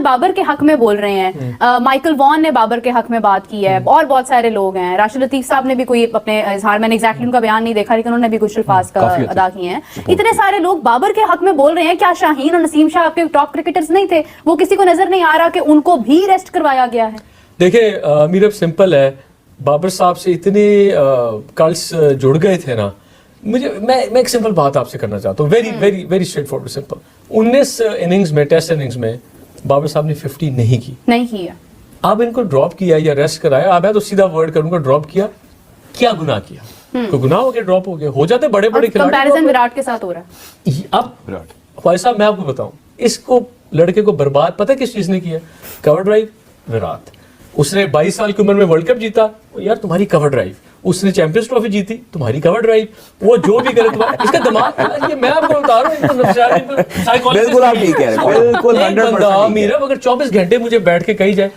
बाबर के हक में बोल रहे हैं, माइकल वॉन ने बाबर के हक में बात की है, और बहुत सारे लोग हैं, राशिद लतीफ साहब ने भी कोई अपने इजहार, मैंने एग्जैक्टली उनका बयान नहीं देखा लेकिन उन्होंने भी कुछ अल्फाज का अदा किए हैं। इतने सारे लोग बाबर के हक में बोल रहे हैं, क्या शाहीन और नसीम शाह आपके टॉप क्रिकेटर्स नहीं थे? वो किसी को नजर नहीं आ रहा कि उनको भी रेस्ट करवाया गया है? देखिए मीरा, सिंपल है, बाबर साहब से इतने कल्स जुड़ गए थे ना। मैं एक सिंपल बात आपसे करना चाहता हूँ, very very very straight forward simple. 19 innings में, टेस्ट इनिंग्स में बाबर साहब ने 50 नहीं किया। अब इनको ड्रॉप किया या रेस्ट कराया, अब है तो सीधा वर्ड करूंगा, ड्रॉप किया, क्या गुनाह किया? तो गुनाह हो गया, ड्रॉप हो गया, हो जाते बड़े बड़े खिलाड़ी। कंपैरिजन विराट के साथ हो रहा है। अब भाई साहब मैं आपको बताऊं, इसको लड़के को बर्बाद पता है किस चीज ने किया? Cover drive. विराट, उसने 22 साल की उम्र में वर्ल्ड कप जीता, यार तुम्हारी कवर ड्राइव। उसने चैंपियंस ट्रॉफी जीती, तुम्हारी कवर ड्राइव। वो जो भी करे तुम्हारा, इसका दिमाग, ये मैं आपको बता रहा हूँ, बिल्कुल आप ठीक कह रहे हैं, बिल्कुल 100%। मेरा अगर 24 घंटे मुझे बैठ के कही जाए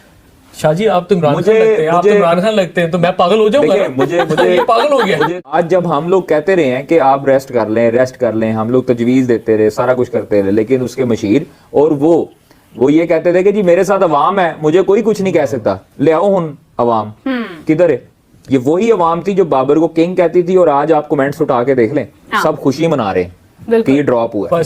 शाहजी आप तो इमरान खान लगते हैं, आप तो इमरान खान लगते हैं, तो मैं पागल हो जाऊंगा। मुझे पागल हो गया। आज जब हम लोग कहते रहे हैं कि आप रेस्ट कर लें, हम लोग तजवीज देते रहे, सारा कुछ करते रहे, लेकिन उसके मशीर और वो ये कहते थे कि जी मेरे साथ अवाम है, मुझे कोई कुछ नहीं कह सकता, ले आओ हुन अवाम। किधर है? ये वही अवाम थी जो बाबर को किंग कहती थी, और आज आप कमेंट्स उठा के देख लें, सब खुशी मना रहे हैं कि ये ड्रॉप हुआ है।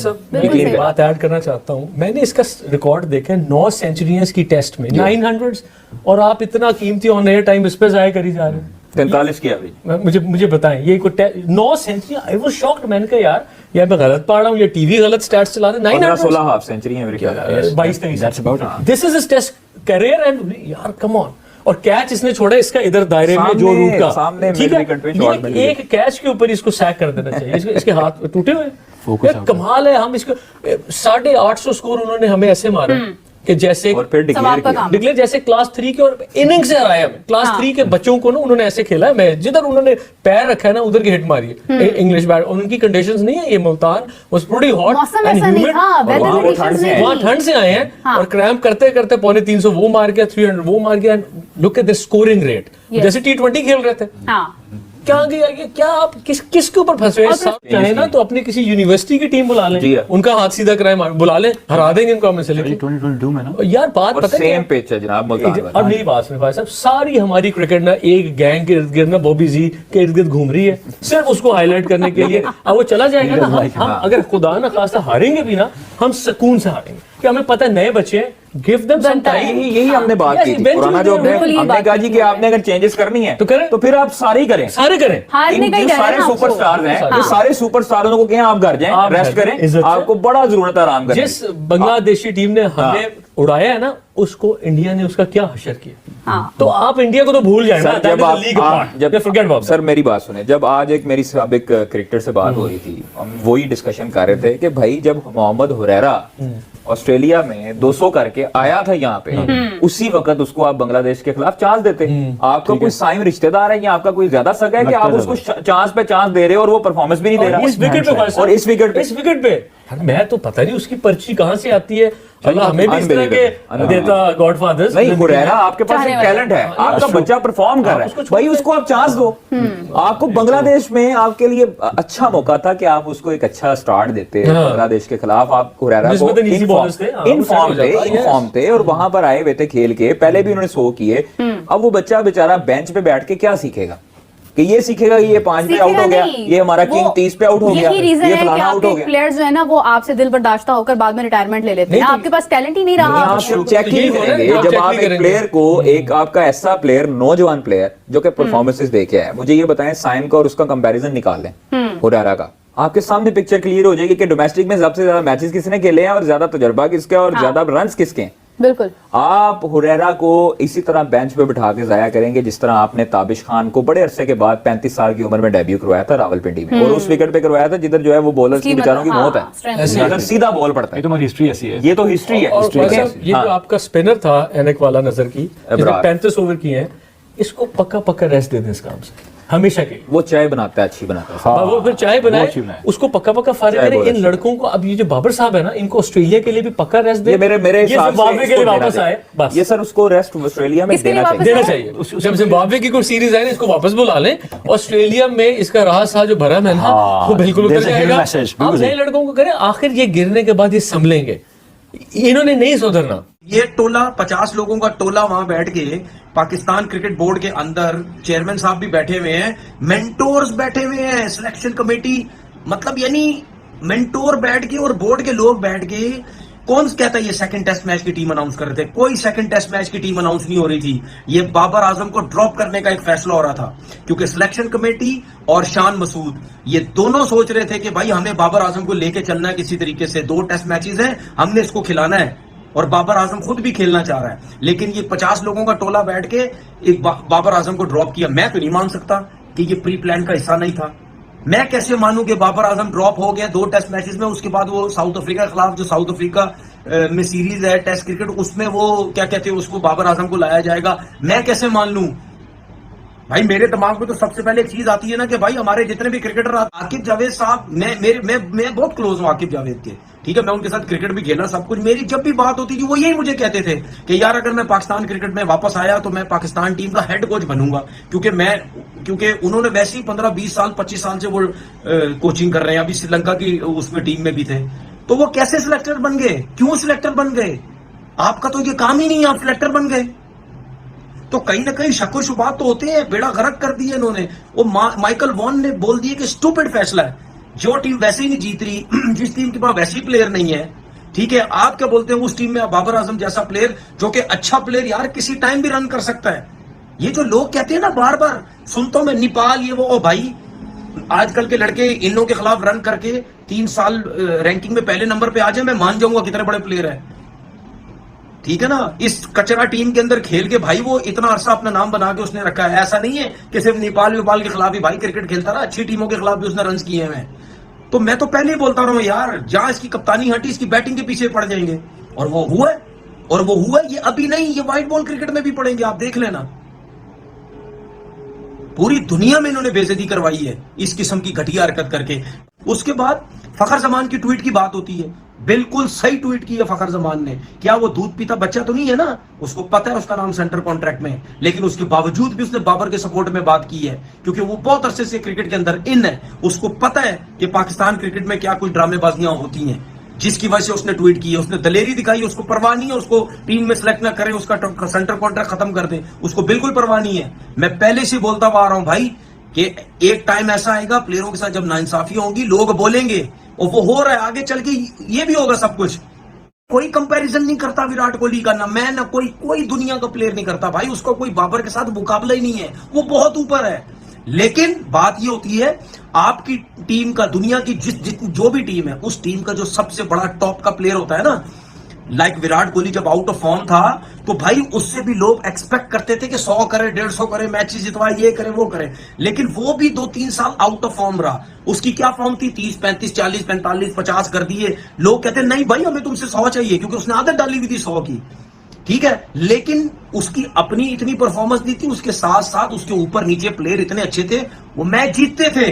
एक बात ऐड करना चाहता हूँ, मैंने इसका रिकॉर्ड देखा 9 सेंचुरियंस की टेस्ट में, 900, और आप इतना कीमती ऑन एयर टाइम इस पे जाया करी जा रहे हैं। 43 की एवरेज। मुझे बताएं, ये 9 सेंचुरी, आई वाज शॉक्ड। मैंने कहा यार या मैं गलत पढ़ रहा हूँ या टीवी गलत स्टैट्स चला रहे। 16 हाफ सेंचुरी है मेरे ख्याल में, 22-23। This is his test career and यार कम ऑन। और कैच इसने छोड़ा इसका इधर दायरे में जो रूट का, ठीक है, एक कैच के ऊपर इसको सैक कर देना चाहिए। इसके हाथ टूटे हुए, कमाल है। हम इसको 850 स्कोर उन्होंने हमें ऐसे मारा कि जैसे डिक्लेयर जैसे क्लास 3 के, और इनिंग से हराया हमें। क्लास 3 के बच्चों को ना उन्होंने ऐसे खेला है, मैं जिधर उन्होंने पैर रखा है ना उधर की हिट मारी है। इंग्लिश बैट, उनकी कंडीशंस नहीं है, ये Multan was pretty hot and humid, वहां ठंड से आए हैं और क्रैम्प करते करते 350 वो मार गया, 300 वो मार गया। Look at the scoring rate, जैसे T20 खेल रहे थे। क्या गया ये? क्या आप किसके ऊपर फंसे हैं? चाहे ना तो अपनी किसी यूनिवर्सिटी की टीम बुला लें, उनका हाथ सीधा कराए, बुला लें, हरा देंगे इनको हमने सेलेक्ट 2022 में ना। यार बात पता है, सेम पिच है जनाब मुल्तान। अब मेरी बात सुनिए भाई साहब, सारी हमारी क्रिकेट ना एक गैंग के इर्द गिर्द ना बॉबी जी के इर्द गिर्द घूम रही है, सिर्फ उसको हाईलाइट करने के लिए। अब वो चला जाएगा ना, हम अगर खुदा ना खास्ता हारेंगे भी ना, हम सुकून से हारेंगे, कि हमें पता है नए बच्चे हैं, गिव देम सम टाइम। यही हमने बात की थी, पुराना जो हमने कहा जी कि आपने अगर चेंजेस करनी है तो फिर आप सारे ही करें, सारे करें। सारे सुपरस्टार हैं, सारे सुपरस्टारों को कहें आप घर जाएं, रेस्ट करें, आपको बड़ा जरूरत है आराम करने। जिस बांग्लादेशी टीम ने हमें उड़ाया है ना, उसको इंडिया ने उसका क्या हशर किया। तो आप इंडिया को तो भूल जाए ना, सर मेरी बात सुने, जब आज एक मेरी साबिक क्रिकेटर से बात हो रही थी, हम वही डिस्कशन कर रहे थे कि भाई जब मोहम्मद हुरैरा ऑस्ट्रेलिया में 200 करके आया था यहाँ पे, उसी वक्त उसको आप बांग्लादेश के खिलाफ चांस देते। आपका कोई साइम रिश्तेदार है या आपका कोई ज्यादा सगा है कि आप उसको चांस पे चांस दे रहे हो और वो परफॉर्मेंस भी नहीं दे रहा इस विकेट पे, और इस विकेट पे मैं तो पता नहीं उसकी पर्ची कहां से आती है। अल्लाह हमें भी इस तरह के देता गॉडफादर्स। नहीं, हुरैरा आपके पास एक टैलेंट है, आपका बच्चा परफॉर्म कर रहा है, भाई उसको आप चांस दो। आपको बांग्लादेश में आपके लिए अच्छा मौका था कि आप उसको एक अच्छा स्टार्ट देते बांग्लादेश के खिलाफ। आप हुरैरा को इनफॉर्म थे और वहां पर आए हुए थे खेल के, पहले भी उन्होंने 100 किए। अब वो बच्चा बेचारा बेंच पे बैठ के क्या सीखेगा? कि ये सीखेगा ये 5 पे आउट हो गया, ये हमारा किंग 30 पे आउट हो गया, ये फलाना आउट हो गया। प्लेयर्स जो है ना वो आपसे दिल बर्दाश्त होकर बाद में रिटायरमेंट ले लेते हैं। आपके पास टैलेंट ही नहीं रहा। आप चेक ही नहीं करेंगे जब आप एक प्लेयर को, एक आपका ऐसा प्लेयर, नौजवान प्लेयर जो कि परफॉर्मेंसेस देके आया, मुझे ये बताएं साइम का और उसका कंपैरिजन निकाल लें हुरैरा का, आपके सामने पिक्चर क्लियर हो जाएगी कि डोमेस्टिक में सबसे ज्यादा मैचेस किसने खेले हैं और ज्यादा तजुर्बा किसका और ज्यादा रन्स किसके हैं। बिल्कुल। आप हुरैरा को इसी तरह बेंच पे बिठा के जाया करेंगे जिस तरह आपने ताबिश खान को बड़े अरसे के बाद 35 साल की उम्र में डेब्यू करवाया था रावलपिंडी में, और उस विकेट पे करवाया था जिधर जो है वो बॉलर्स की बेचारों की मौत है, अगर सीधा बॉल पड़ता है। ये तो हमारी हिस्ट्री ऐसी है, ये तो हिस्ट्री है। ये जो आपका स्पिनर था एनक वाला नजर की, 35 ओवर की है, इसको पक्का रेस्ट दे दें इस काम से हमेशा के। वो चाय बनाता है, अच्छी बनाता है। वो फिर चाय बनाए, उसको पक्का फारिग करे। इन लड़कों को, अब ये जो बाबर साहब है ना, इनको ऑस्ट्रेलिया के लिए भी पक्का रेस्ट दे। मेरे जिम्बाब्वे के लिए वापस आए, बस ये सर उसको रेस्ट ऑस्ट्रेलिया में देना चाहिए। जब जिम्बाब्वे की कोई सीरीज है ना, इसको वापस बुला लें। ऑस्ट्रेलिया में इसका रहा सा जो भरम है ना, वो बिल्कुल उतर जाएगा। अब नए लड़कों को करें, आखिर ये गिरने के बाद ये संभलेंगे। इन्होंने नहीं सुधरना। ये टोला 50 लोगों का टोला वहां बैठ के पाकिस्तान क्रिकेट बोर्ड के अंदर चेयरमैन साहब भी बैठे हुए हैं, मेंटोर्स बैठे हुए हैं, सिलेक्शन कमेटी, मतलब यानी मेंटोर बैठ के और बोर्ड के लोग बैठ के, कौन कहता है ये सेकंड टेस्ट मैच की टीम अनाउंस कर रहे थे? कोई सेकंड टेस्ट मैच की टीम अनाउंस नहीं हो रही थी। ये बाबर आजम को ड्रॉप करने का एक फैसला हो रहा था, क्योंकि सिलेक्शन कमेटी और शान मसूद ये दोनों सोच रहे थे कि भाई हमें बाबर आजम को लेके चलना है किसी तरीके से, 2 टेस्ट मैचेस हैं, हमने इसको खिलाना है, और बाबर आजम खुद भी खेलना चाह रहा है। लेकिन ये 50 लोगों का टोला बैठ के एक बाबर आजम को ड्रॉप किया। मैं तो नहीं मान सकता कि ये प्री प्लान का हिस्सा नहीं था। मैं कैसे मानूं कि बाबर आजम ड्रॉप हो गया 2 टेस्ट मैचेस में, उसके बाद वो साउथ अफ्रीका के खिलाफ, जो साउथ अफ्रीका में सीरीज है टेस्ट क्रिकेट, उसमें वो क्या कहते हैं उसको, बाबर आजम को लाया जाएगा। मैं कैसे मान लूं? भाई मेरे दिमाग में तो सबसे पहले एक चीज आती है ना कि भाई हमारे जितने भी क्रिकेटर, आकिब जावेद साहब, मैं बहुत क्लोज हूं आकिब जावेद के, ठीक है, मैं उनके साथ क्रिकेट भी खेला, सब कुछ। मेरी जब भी बात होती थी वो यही मुझे कहते थे कि यार अगर मैं पाकिस्तान क्रिकेट में वापस आया तो मैं पाकिस्तान टीम का हेड कोच बनूंगा, क्योंकि उन्होंने वैसे ही 15-20 साल 25 साल से वो कोचिंग कर रहे हैं, अभी श्रीलंका की उसमें टीम में भी थे। तो वो कैसे सिलेक्टर बन गए? क्यों सिलेक्टर बन गए? आपका तो ये काम ही नहीं है, आप सिलेक्टर बन गए। तो कहीं ना कहीं शक व शुबात तो होते हैं। बेड़ा गर्क कर दिया इन्होंने। वो माइकल वॉन ने बोल दिया कि स्टूपिड फैसला है, जो टीम वैसे ही नहीं जीत रही, जिस टीम के पास वैसे ही प्लेयर नहीं है, ठीक है, आप क्या बोलते हैं उस टीम में बाबर आजम जैसा प्लेयर, जो कि अच्छा प्लेयर यार किसी टाइम भी रन कर सकता है। ये जो लोग कहते हैं ना बार बार, सुनता हूं मैं, नेपाल ये वो, ओ भाई आजकल के लड़के इन लोगों के खिलाफ रन करके 3 साल रैंकिंग में पहले नंबर पे आ जाए, मैं मान जाऊंगा कितने बड़े प्लेयर है, ठीक है ना। इस कचरा टीम के अंदर खेल के भाई वो इतना अरसा अपना नाम बना के उसने रखा है। ऐसा नहीं है कि सिर्फ नेपाल के खिलाफ ही भाई क्रिकेट खेलता रहा, अच्छी टीमों के खिलाफ भी उसने रन किए हैं। तो मैं तो पहले ही बोलता रहा हूं यार, जहां इसकी कप्तानी हटी इसकी बैटिंग के पीछे पड़ जाएंगे, और वो हुआ। ये अभी नहीं, ये व्हाइट बॉल क्रिकेट में भी पड़ेंगे, आप देख लेना। पूरी दुनिया में इन्होंने बेइज्जती करवाई है इस किस्म की घटिया हरकत करके। उसके बाद फखर जमान की ट्वीट की बात होती है, बिल्कुल सही ट्वीट की है फखर जमान ने। क्या वो दूध पीता बच्चा तो नहीं है ना, उसको पता है उसका नाम सेंटर कॉन्ट्रैक्ट में, लेकिन उसके बावजूद भी उसने बाबर के सपोर्ट में बात की है, क्योंकि वो बहुत अरसे से क्रिकेट के अंदर इन है। उसको पता है कि पाकिस्तान क्रिकेट में क्या कुछ ड्रामेबाजियां होती हैं, जिसकी वजह से उसने ट्वीट की है। उसने दलेरी दिखाई, उसको परवाह नहीं है, उसको टीम में सिलेक्ट ना करें, उसका सेंटर कॉन्ट्रैक्ट खत्म कर दे, उसको बिल्कुल परवाह नहीं है। मैं पहले से बोलता आ रहा हूं भाई कि एक टाइम ऐसा आएगा प्लेयरों के साथ जब नाइंसाफी होगी, लोग बोलेंगे, और वो हो रहा है, आगे चल के ये भी होगा सब कुछ। कोई कंपैरिजन नहीं करता विराट कोहली का, ना मैं ना कोई दुनिया का प्लेयर नहीं करता भाई, उसका कोई बाबर के साथ मुकाबला ही नहीं है, वो बहुत ऊपर है। लेकिन बात ये होती है, आपकी टीम का, दुनिया की जो भी टीम है, उस टीम का जो सबसे बड़ा टॉप का प्लेयर होता है ना, लाइक विराट कोहली जब आउट ऑफ फॉर्म था तो भाई उससे भी लोग एक्सपेक्ट करते थे कि 100 करे, 150 करे, मैचेस जितवाए, ये करे वो करे, लेकिन वो भी 2-3 साल आउट ऑफ फॉर्म रहा। उसकी क्या फॉर्म थी? 30, 35, 40, 45, 50 कर दिए। लोग कहते नहीं भाई हमें तुमसे 100 चाहिए, क्योंकि उसने आदत डाली हुई थी 100 की, ठीक है, लेकिन उसकी अपनी इतनी परफॉर्मेंस नहीं थी, उसके साथ साथ उसके ऊपर नीचे प्लेयर इतने अच्छे थे, वो मैच जीतते थे।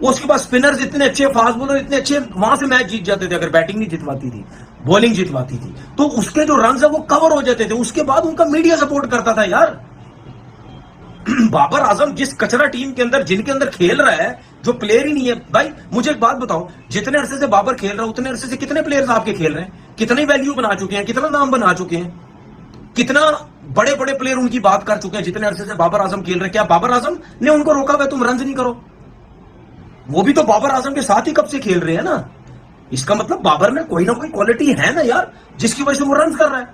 उसके पास स्पिनर्स इतने अच्छे, फास्ट बॉलर इतने अच्छे, वहां से मैच जीत जाते थे। अगर बैटिंग नहीं जितवाती थी, बॉलिंग जितवाती थी, तो उसके जो रन है वो कवर हो जाते थे। उसके बाद उनका मीडिया सपोर्ट करता था यार। बाबर आजम जिस कचरा टीम के अंदर, जिनके अंदर खेल रहा है, जो प्लेयर ही नहीं है भाई। मुझे एक बात बताओ, जितने अरसे से बाबर खेल रहा है, उतने अरसे से कितने प्लेयर्स आपके खेल रहे हैं, कितनी वैल्यू बना चुके हैं, कितना नाम बना चुके हैं, कितना बड़े बड़े प्लेयर उनकी बात कर चुके हैं जितने अरसे से बाबर आजम खेल रहे हैं। क्या बाबर आजम ने उनको रोका हुआ तुम रन नहीं करो? वो भी तो बाबर आजम के साथ ही कब से खेल रहे हैं ना। इसका मतलब बाबर में कोई ना कोई क्वालिटी है ना यार, जिसकी वजह से वो रन कर रहा है।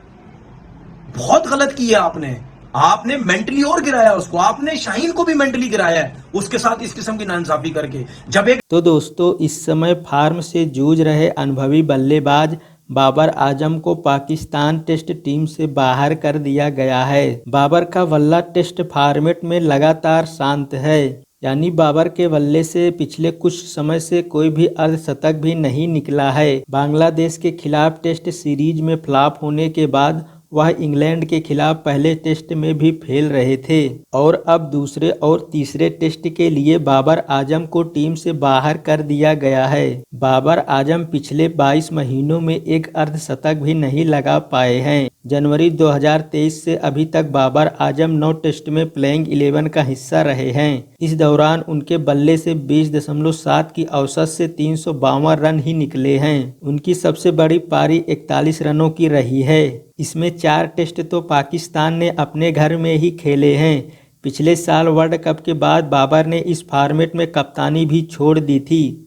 बहुत गलत किया आपने मेंटली और गिराया उसको, आपने शाहीन को भी मेंटली गिराया है उसके साथ इस किस्म की नाइंसाफी करके। जब एक तो दोस्तों, इस समय फार्म से जूझ रहे अनुभवी बल्लेबाज बाबर आजम को पाकिस्तान टेस्ट टीम से बाहर कर दिया गया है। बाबर का बल्ला टेस्ट फॉर्मेट में लगातार शांत है, यानी बाबर के बल्ले से पिछले कुछ समय से कोई भी अर्धशतक भी नहीं निकला है। बांग्लादेश के खिलाफ टेस्ट सीरीज में फ्लॉप होने के बाद वह इंग्लैंड के खिलाफ पहले टेस्ट में भी फेल रहे थे, और अब दूसरे और तीसरे टेस्ट के लिए बाबर आजम को टीम से बाहर कर दिया गया है। बाबर आजम पिछले 22 महीनों में एक अर्धशतक भी नहीं लगा पाए हैं। जनवरी 2023 से अभी तक बाबर आजम 9 टेस्ट में प्लेइंग 11 का हिस्सा रहे हैं। इस दौरान उनके बल्ले से 20.7 की औसत से 352 रन ही निकले हैं। उनकी सबसे बड़ी पारी 41 रनों की रही है। इसमें 4 टेस्ट तो पाकिस्तान ने अपने घर में ही खेले हैं। पिछले साल वर्ल्ड कप के बाद बाबर ने इस फॉर्मेट में कप्तानी भी छोड़ दी थी।